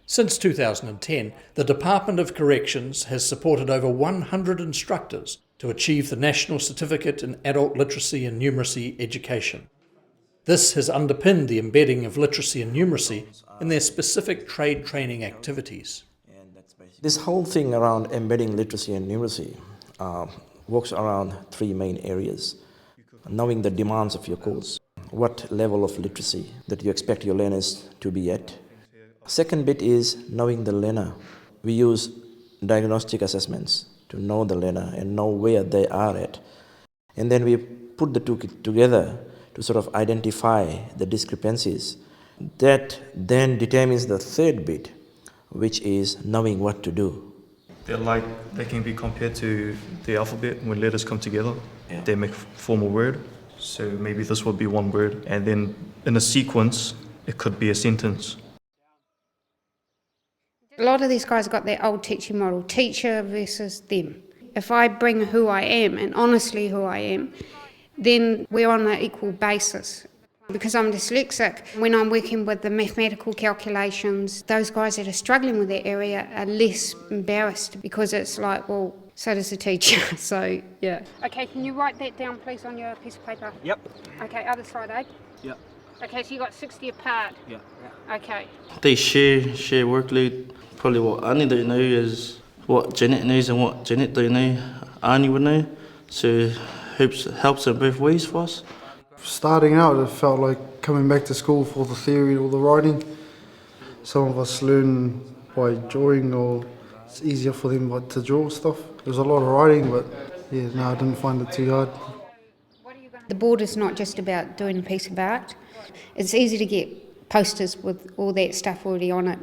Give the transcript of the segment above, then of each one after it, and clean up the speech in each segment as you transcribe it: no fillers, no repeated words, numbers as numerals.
Since 2010, the Department of Corrections has supported over 100 instructors to achieve the National Certificate in Adult Literacy and Numeracy Education. This has underpinned the embedding of literacy and numeracy in their specific trade training activities. This whole thing around embedding literacy and numeracy works around three main areas. Knowing the demands of your course, what level of literacy that you expect your learners to be at. Second bit is knowing the learner. We use diagnostic assessments to know the learner and know where they are at. And then we put the two together to sort of identify the discrepancies. That then determines the third bit, which is knowing what to do. They can be compared to the alphabet. When letters come together, they make form a word. So maybe this would be one word, and then in a sequence, it could be a sentence. A lot of these guys got their old teaching model, teacher versus them. If I bring who I am, and honestly who I am, then we're on an equal basis. Because I'm dyslexic, when I'm working with the mathematical calculations, those guys that are struggling with that area are less embarrassed because it's like, well, so does the teacher, so yeah. Okay, can you write that down please on your piece of paper? Yep. Okay, other side, eh? Yep. Okay, so you got 60 apart? Yeah. Okay. They share workload. Probably what Annie don't know is what Janet knows and what Janet don't know, Annie would know. So helps in both ways for us. Starting out, it felt like coming back to school for the theory or the writing. Some of us learn by drawing, or it's easier for them to draw stuff. There's a lot of writing, but yeah, no, I didn't find it too hard. The board is not just about doing a piece of art. It's easy to get posters with all that stuff already on it.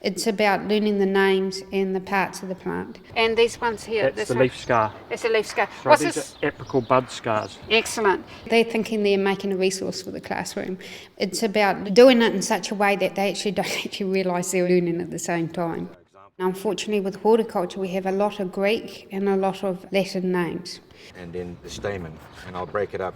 It's about learning the names and the parts of the plant. And these ones here. That's the leaf scar. That's a leaf scar. So What's these this? are apical bud scars. Excellent. They're thinking they're making a resource for the classroom. It's about doing it in such a way that they actually don't actually realise they're learning at the same time. Unfortunately, with horticulture, we have a lot of Greek and a lot of Latin names. And then the stamen, and I'll break it up,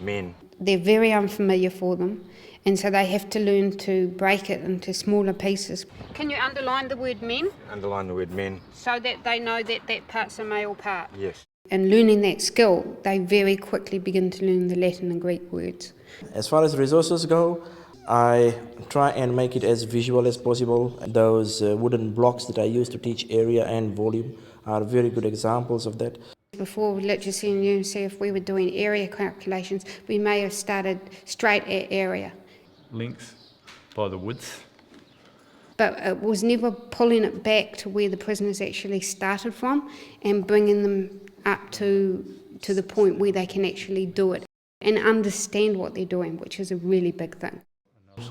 men. They're very unfamiliar for them, and so they have to learn to break it into smaller pieces. Can you underline the word men? Underline the word men. So that they know that that part's a male part? Yes. And learning that skill, they very quickly begin to learn the Latin and Greek words. As far as resources go, I try and make it as visual as possible. Those wooden blocks that I use to teach area and volume are very good examples of that. Before literacy and numeracy, if we were doing area calculations, we may have started straight at area. Length by the width. But it was never pulling it back to where the prisoners actually started from and bringing them up to the point where they can actually do it and understand what they're doing, which is a really big thing.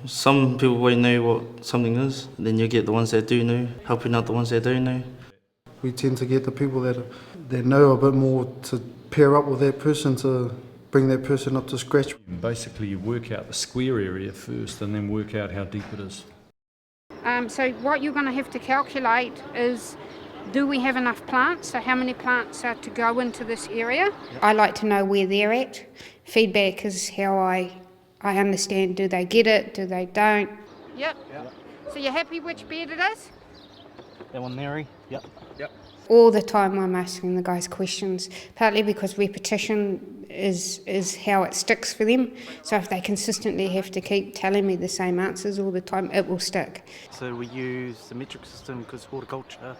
Some people won't know what something is, then you get the ones that do know, helping out the ones that don't know. We tend to get the people that know a bit more to pair up with that person to bring that person up to scratch. Basically, you work out the square area first and then work out how deep it is. So what you're going to have to calculate is, do we have enough plants? So how many plants are to go into this area? I like to know where they're at. Feedback is how I understand, do they get it, do they don't? Yep. So you're happy which bed it is? That one there, yep. All the time I'm asking the guys questions, partly because repetition is how it sticks for them. So if they consistently have to keep telling me the same answers all the time, it will stick. So we use the metric system because horticulture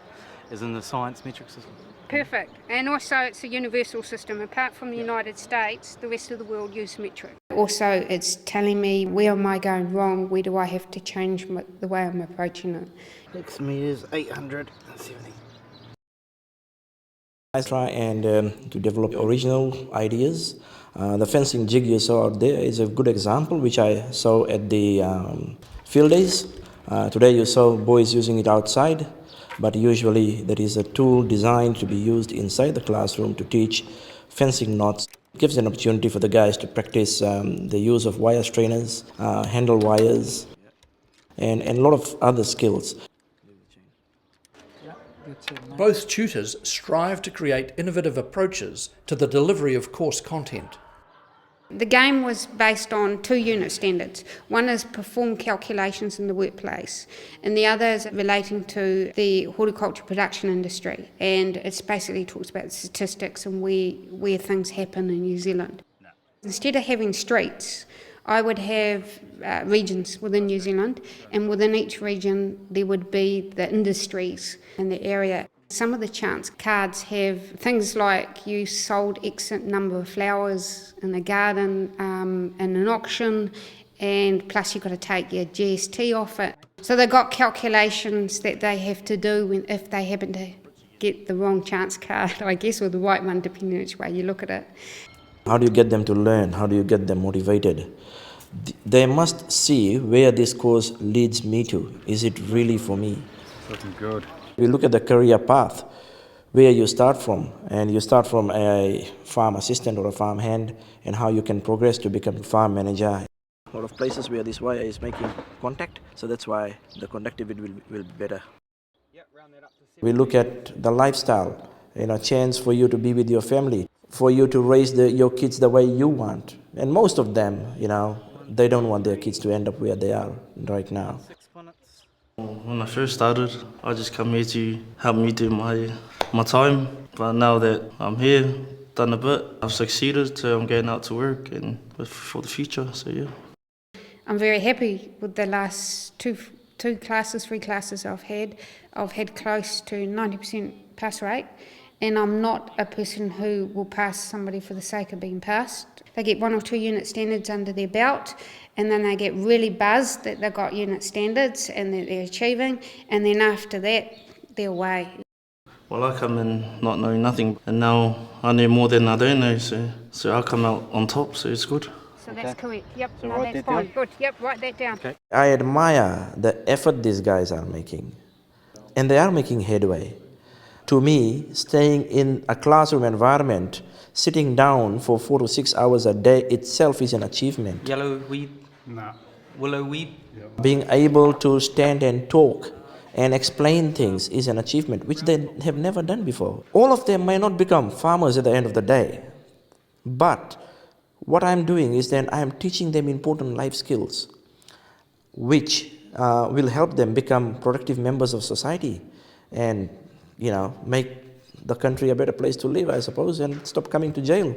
is in the science metric system. Perfect. And also it's a universal system. Apart from the United States, the rest of the world use metric. Also it's telling me where am I going wrong, where do I have to change the way I'm approaching it. 6 meters, 870. I try and to develop original ideas. The fencing jig you saw out there is a good example, which I saw at the field days. Today you saw boys using it outside, but usually there is a tool designed to be used inside the classroom to teach fencing knots. It gives an opportunity for the guys to practice the use of wire strainers, handle wires, and a lot of other skills. Both tutors strive to create innovative approaches to the delivery of course content. The game was based on 2 unit standards. One is perform calculations in the workplace, and the other is relating to the horticulture production industry. And it's basically talks about statistics and where things happen in New Zealand. Instead of having streets, I would have regions within New Zealand, and within each region there would be the industries in the area. Some of the chance cards have things like you sold X number of flowers in a garden in an auction, and plus you've got to take your GST off it. So they've got calculations that they have to do if they happen to get the wrong chance card, I guess, or the right one, depending on which way you look at it. How do you get them to learn? How do you get them motivated? They must see where this course leads me to. Is it really for me? Looking good. We look at the career path, where you start from, and you start from a farm assistant or a farm hand, and how you can progress to become a farm manager. A lot of places where this wire is making contact, so that's why the conductivity will be better. We look at the lifestyle, chance for you to be with your family, for you to raise your kids the way you want. And most of them, they don't want their kids to end up where they are right now. When I first started, I just come here to help me do my time. But now that I'm here, done a bit, I've succeeded, so I'm going out to work and for the future, so yeah. I'm very happy with the last three classes I've had. I've had close to 90% pass rate, and I'm not a person who will pass somebody for the sake of being passed. They get 1 or 2 unit standards under their belt, and then they get really buzzed that they've got unit standards and that they're achieving, and then after that, they're away. Well, I come in not knowing nothing, and now I know more than I don't know, so I come out on top, so it's good. So that's correct. Yep, so no, that's fine. Good. Yep, write that down. Okay. I admire the effort these guys are making, and they are making headway. To me, staying in a classroom environment, sitting down for 4 to 6 hours a day itself is an achievement. Yellow weed? No. Willow weed? Yep. Being able to stand and talk and explain things is an achievement which they have never done before. All of them may not become farmers at the end of the day, but what I'm doing is then I'm teaching them important life skills which will help them become productive members of society and make the country a better place to live, I suppose, and stop coming to jail.